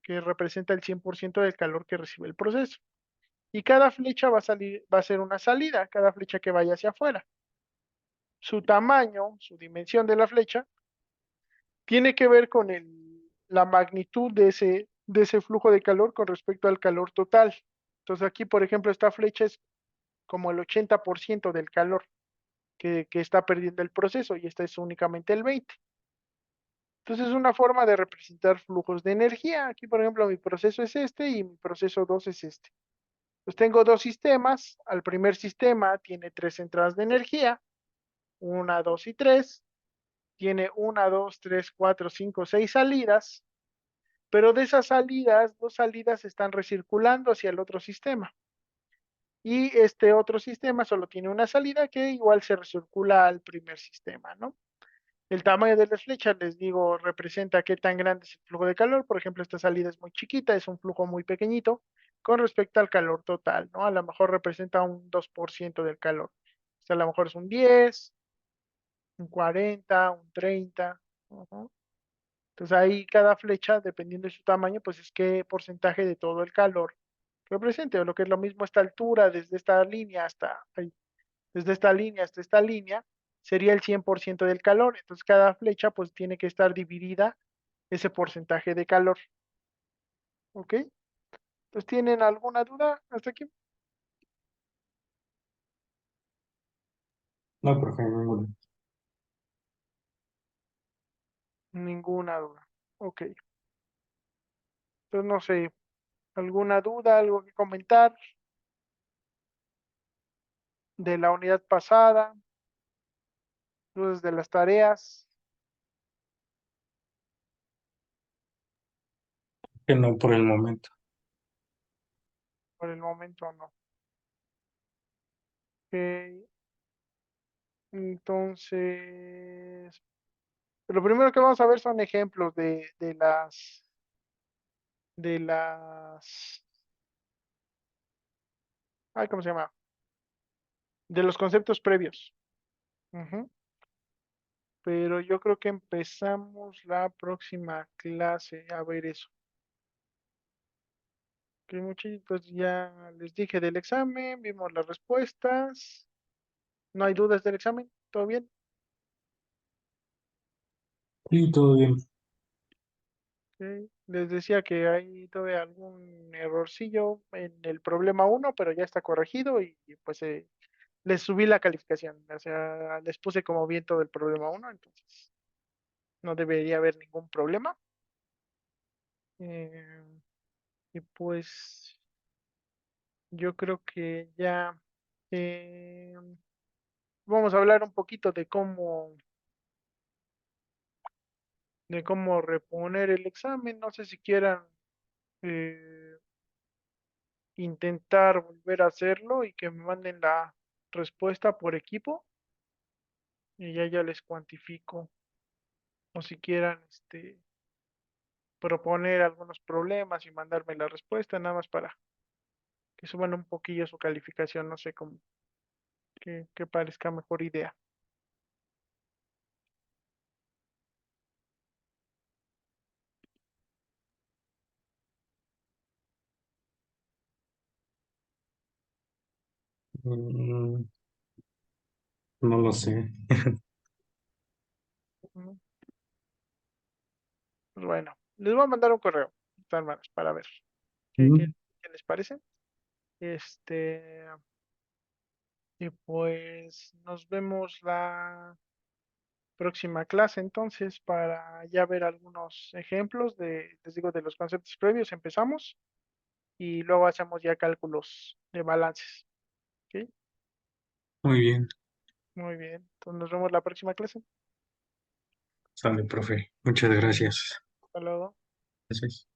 que representa el 100% del calor que recibe el proceso. Y cada flecha va a ser una salida, cada flecha que vaya hacia afuera. Su tamaño, su dimensión de la flecha, tiene que ver con la magnitud de ese flujo de calor con respecto al calor total. Entonces aquí, por ejemplo, esta flecha es como el 80% del calor que está perdiendo el proceso y esta es únicamente el 20%. Entonces es una forma de representar flujos de energía. Aquí, por ejemplo, mi proceso es este y mi proceso 2 es este. Pues tengo dos sistemas. Al primer sistema tiene tres entradas de energía, una, dos y tres. Tiene una, dos, tres, cuatro, cinco, seis salidas, pero de esas salidas, dos salidas están recirculando hacia el otro sistema. Y este otro sistema solo tiene una salida que igual se recircula al primer sistema, ¿no? El tamaño de las flechas, les digo, representa qué tan grande es el flujo de calor. Por ejemplo, esta salida es muy chiquita, es un flujo muy pequeñito con respecto al calor total, ¿no? A lo mejor representa un 2% del calor. sea, a lo mejor es un 10, un 40, un 30. Ujú. Entonces ahí cada flecha, dependiendo de su tamaño, pues es qué porcentaje de todo el calor represente, o lo que es lo mismo esta altura, desde esta línea hasta ahí, desde esta línea hasta esta línea, sería el 100% del calor. Entonces cada flecha pues tiene que estar dividida ese porcentaje de calor. ¿Ok? Entonces, ¿tienen alguna duda hasta aquí? No, profe, ninguno. Ninguna duda. Ok. Entonces, no sé, ¿alguna duda, algo que comentar de la unidad pasada, dudas de las tareas? Que no por el momento. Por el momento no. Ok, entonces, lo primero que vamos a ver son ejemplos de las, ay, ¿cómo se llama? De los conceptos previos. Ujú. Pero yo creo que empezamos la próxima clase a ver eso. Que muchachos, ya les dije del examen, vimos las respuestas. ¿No hay dudas del examen? ¿Todo bien? Sí, todo bien. Ok. Les decía que hay todavía algún errorcillo en el problema uno, pero ya está corregido y, pues les subí la calificación. O sea, les puse como bien todo el problema uno, entonces no debería haber ningún problema. Eh, y pues yo creo que ya eh, vamos a hablar un poquito de cómo reponer el examen. No sé si quieran eh, intentar volver a hacerlo y que me manden la respuesta por equipo y ya les cuantifico. O si quieran proponer algunos problemas y mandarme la respuesta, nada más para que suban un poquillo su calificación. No sé cómo que parezca mejor idea. Mm, no lo sé. Ujú. Pues bueno, les voy a mandar un correo, de todas maneras, para ver qué, qué, Mm, qué les parece. Este, y pues nos vemos la próxima clase entonces para ya ver algunos ejemplos les digo, de los conceptos previos. Empezamos y luego hacemos ya cálculos de balances. ¿Ok? muy bien. Muy bien. Entonces nos vemos la próxima clase. Sale, profe. Muchas gracias. Hasta luego. Gracias.